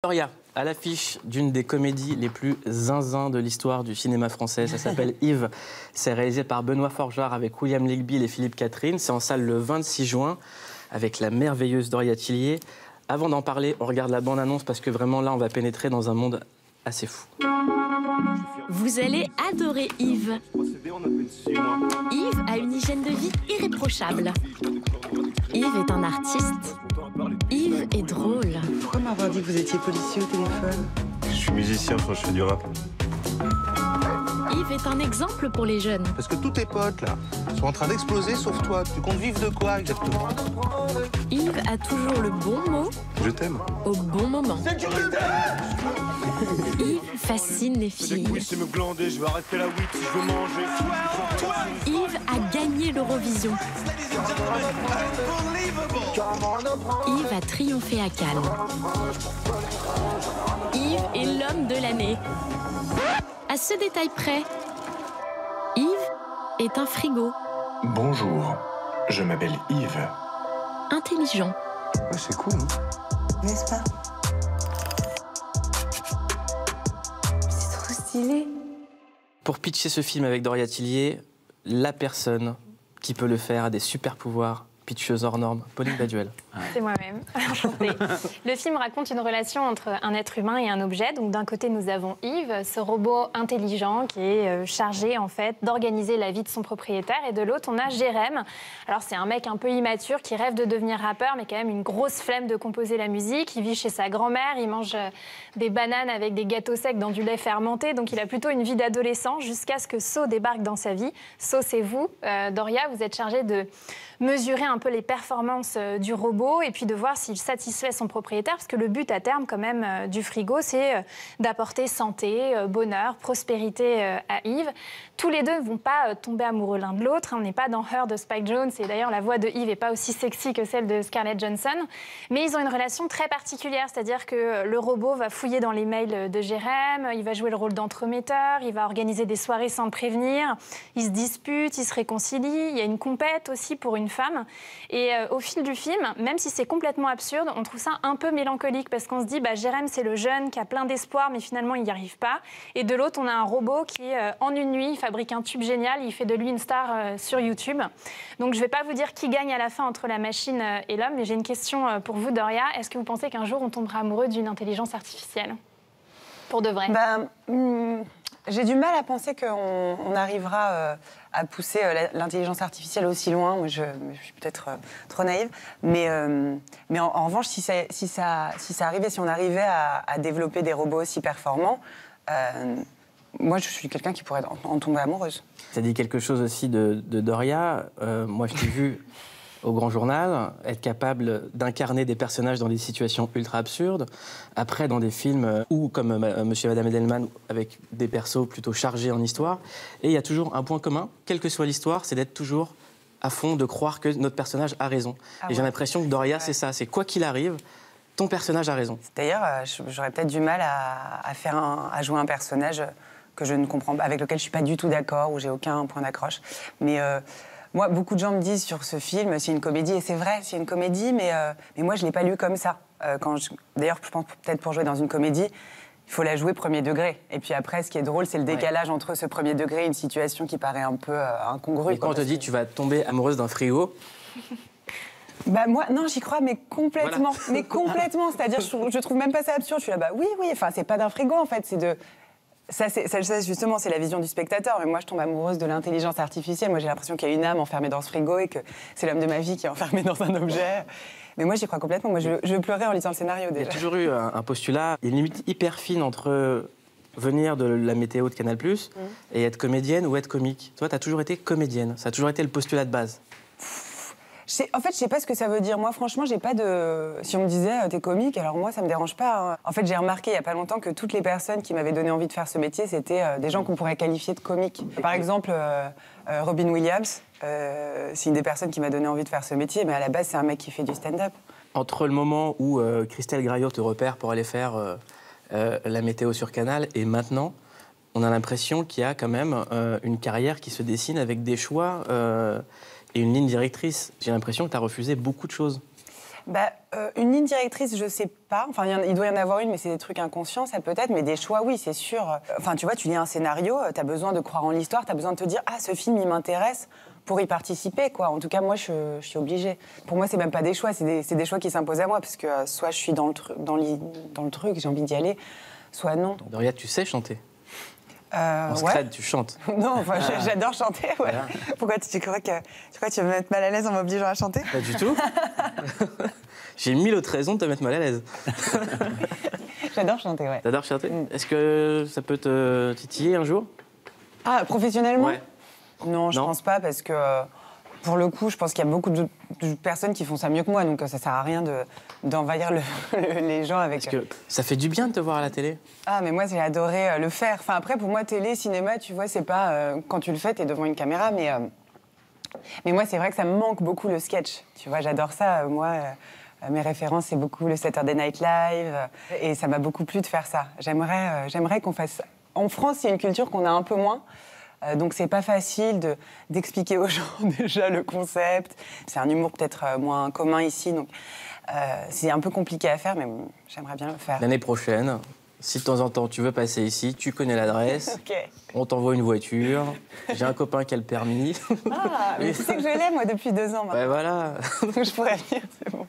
Doria, à l'affiche d'une des comédies les plus zinzin de l'histoire du cinéma français. Ça s'appelle Yves. C'est réalisé par Benoît Forgeard avec William Ligby et Philippe Catherine. C'est en salle le 26 juin avec la merveilleuse Doria Tillier. Avant d'en parler, on regarde la bande-annonce parce que vraiment là, on va pénétrer dans un monde assez fou. Vous allez adorer Yves. Yves a une hygiène de vie irréprochable. Yves est un artiste. Yves est drôle. Pourquoi m'avoir dit que vous étiez policier au téléphone? Je suis musicien, je fais du rap. Yves est un exemple pour les jeunes. Parce que tous tes potes, là, sont en train d'exploser, sauf toi. Tu comptes vivre de quoi, exactement? Yves a toujours le bon mot Je t'aime. au bon moment. Yves fascine les filles. Yves a gagné l'Eurovision. Yves a triomphé à Cannes. Yves est l'homme de l'année. À ce détail près, Yves est un frigo. Bonjour, je m'appelle Yves. Intelligent. Ouais, c'est cool, hein? N'est-ce pas? C'est trop stylé. Pour pitcher ce film avec Doria Tillier, la personne qui peut le faire a des super pouvoirs. Pitcheuse hors norme, Pauline Baduel. C'est moi-même, enchantée. Le film raconte une relation entre un être humain et un objet. Donc d'un côté, nous avons Yves, ce robot intelligent qui est chargé en fait d'organiser la vie de son propriétaire. Et de l'autre, on a Jérém. Alors c'est un mec un peu immature qui rêve de devenir rappeur, mais quand même une grosse flemme de composer la musique. Il vit chez sa grand-mère, il mange des bananes avec des gâteaux secs dans du lait fermenté. Donc il a plutôt une vie d'adolescent jusqu'à ce que So débarque dans sa vie. So, c'est vous, Doria, vous êtes chargée de mesurer un peu les performances du robot et puis de voir s'il satisfait son propriétaire, parce que le but à terme quand même du frigo, c'est d'apporter santé, bonheur, prospérité à Yves. Tous les deux ne vont pas tomber amoureux l'un de l'autre. On n'est pas dans Her de Spike Jonze, et d'ailleurs la voix de Yves n'est pas aussi sexy que celle de Scarlett Johansson, mais ils ont une relation très particulière, c'est-à-dire que le robot va fouiller dans les mails de Jérém, il va jouer le rôle d'entremetteur, il va organiser des soirées sans le prévenir, ils se disputent, ils se réconcilient, il y a une compète aussi pour une femme. Et au fil du film, même si c'est complètement absurde, on trouve ça un peu mélancolique parce qu'on se dit, Jérém, c'est le jeune qui a plein d'espoir, mais finalement, il n'y arrive pas. Et de l'autre, on a un robot qui, en une nuit, fabrique un tube génial, il fait de lui une star sur YouTube. Donc, je ne vais pas vous dire qui gagne à la fin entre la machine et l'homme, mais j'ai une question pour vous, Doria. Est-ce que vous pensez qu'un jour, on tombera amoureux d'une intelligence artificielle? Pour de vrai? J'ai du mal à penser qu'on arrivera à pousser l'intelligence artificielle aussi loin. Moi, je suis peut-être trop naïve. Mais en revanche, si ça arrivait, si on arrivait à développer des robots aussi performants, moi, je suis quelqu'un qui pourrait en tomber amoureuse. Tu as dit quelque chose aussi de Doria. Moi, je t'ai vu au Grand Journal, être capable d'incarner des personnages dans des situations ultra absurdes. Après, dans des films ou comme Monsieur et Madame Edelman, avec des persos plutôt chargés en histoire. Et il y a toujours un point commun, quelle que soit l'histoire, c'est d'être toujours à fond, de croire que notre personnage a raison. Et j'ai l'impression que Doria, c'est ça. C'est quoi qu'il arrive, ton personnage a raison. D'ailleurs, j'aurais peut-être du mal à jouer un personnage que je ne comprends pas, avec lequel je ne suis pas du tout d'accord, où j'ai aucun point d'accroche. Mais moi, beaucoup de gens me disent sur ce film, c'est une comédie, et c'est vrai, c'est une comédie, mais moi, je ne l'ai pas lu comme ça. D'ailleurs, je pense peut-être pour jouer dans une comédie, il faut la jouer premier degré. Et puis après, ce qui est drôle, c'est le décalage entre ce premier degré et une situation qui paraît un peu incongrue. Et quand on te dit tu vas tomber amoureuse d'un frigo... Moi, non, j'y crois, mais complètement. Voilà. Mais complètement. C'est-à-dire, je trouve même pas ça absurde. Je suis là, oui, enfin, c'est pas d'un frigo, en fait, c'est de... Ça, justement, c'est la vision du spectateur. Mais moi, je tombe amoureuse de l'intelligence artificielle. Moi, j'ai l'impression qu'il y a une âme enfermée dans ce frigo et que c'est l'homme de ma vie qui est enfermé dans un objet. Mais moi, j'y crois complètement. Moi, je pleurais en lisant le scénario, déjà. Il y a toujours eu un postulat, une limite hyper fine entre venir de la météo de Canal+, et être comédienne ou être comique. Toi, tu as toujours été comédienne. Ça a toujours été le postulat de base. En fait, je sais pas ce que ça veut dire. Moi, franchement, j'ai pas de... Si on me disait, t'es comique, alors moi, ça me dérange pas. Hein. En fait, j'ai remarqué il y a pas longtemps que toutes les personnes qui m'avaient donné envie de faire ce métier, c'était des gens qu'on pourrait qualifier de comiques. Par exemple, Robin Williams, c'est une des personnes qui m'a donné envie de faire ce métier, mais à la base, c'est un mec qui fait du stand-up. Entre le moment où Christelle Graillot te repère pour aller faire la météo sur Canal et maintenant, on a l'impression qu'il y a quand même une carrière qui se dessine avec des choix et une ligne directrice. J'ai l'impression que tu as refusé beaucoup de choses. Une ligne directrice, je sais pas. Enfin, il doit y en avoir une, mais c'est des trucs inconscients, ça peut-être. Mais des choix, oui, c'est sûr. Enfin, tu vois, tu lis un scénario, tu as besoin de croire en l'histoire, tu as besoin de te dire « Ah, ce film, il m'intéresse » pour y participer, quoi. En tout cas, moi, je suis obligée. Pour moi, c'est même pas des choix, c'est des choix qui s'imposent à moi, parce que soit je suis dans le truc, j'ai envie d'y aller, soit non. Doria, tu sais chanter? En scred, tu chantes. Non, enfin, j'adore chanter. Ouais. Voilà. Pourquoi tu crois que tu vas me mettre mal à l'aise en m'obligeant à chanter? Pas du tout. J'ai 1000 autres raisons de te mettre mal à l'aise. J'adore chanter, ouais. T'adores chanter? Est-ce que ça peut te titiller un jour? Ah, professionnellement? Ouais. Non, je pense pas, parce que pour le coup, je pense qu'il y a beaucoup de personnes qui font ça mieux que moi, donc ça sert à rien d'envahir les gens avec... Parce que ça fait du bien de te voir à la télé. Ah, mais moi, j'ai adoré le faire. Enfin, après, pour moi, télé, cinéma, tu vois, c'est pas... quand tu le fais, t'es devant une caméra, mais moi, c'est vrai que ça me manque beaucoup, le sketch. Tu vois, j'adore ça. Moi, mes références, c'est beaucoup le Saturday Night Live, et ça m'a beaucoup plu de faire ça. J'aimerais qu'on fasse... En France, c'est une culture qu'on a un peu moins. Donc c'est pas facile d'expliquer aux gens déjà le concept. C'est un humour peut-être moins commun ici, donc c'est un peu compliqué à faire, mais j'aimerais bien le faire. L'année prochaine, si de temps en temps tu veux passer ici, tu connais l'adresse, Okay. On t'envoie une voiture, j'ai un copain qui a le permis. Ah, mais tu sais que je l'ai, moi, depuis 2 ans maintenant. Ouais, voilà. Donc je pourrais venir, c'est bon.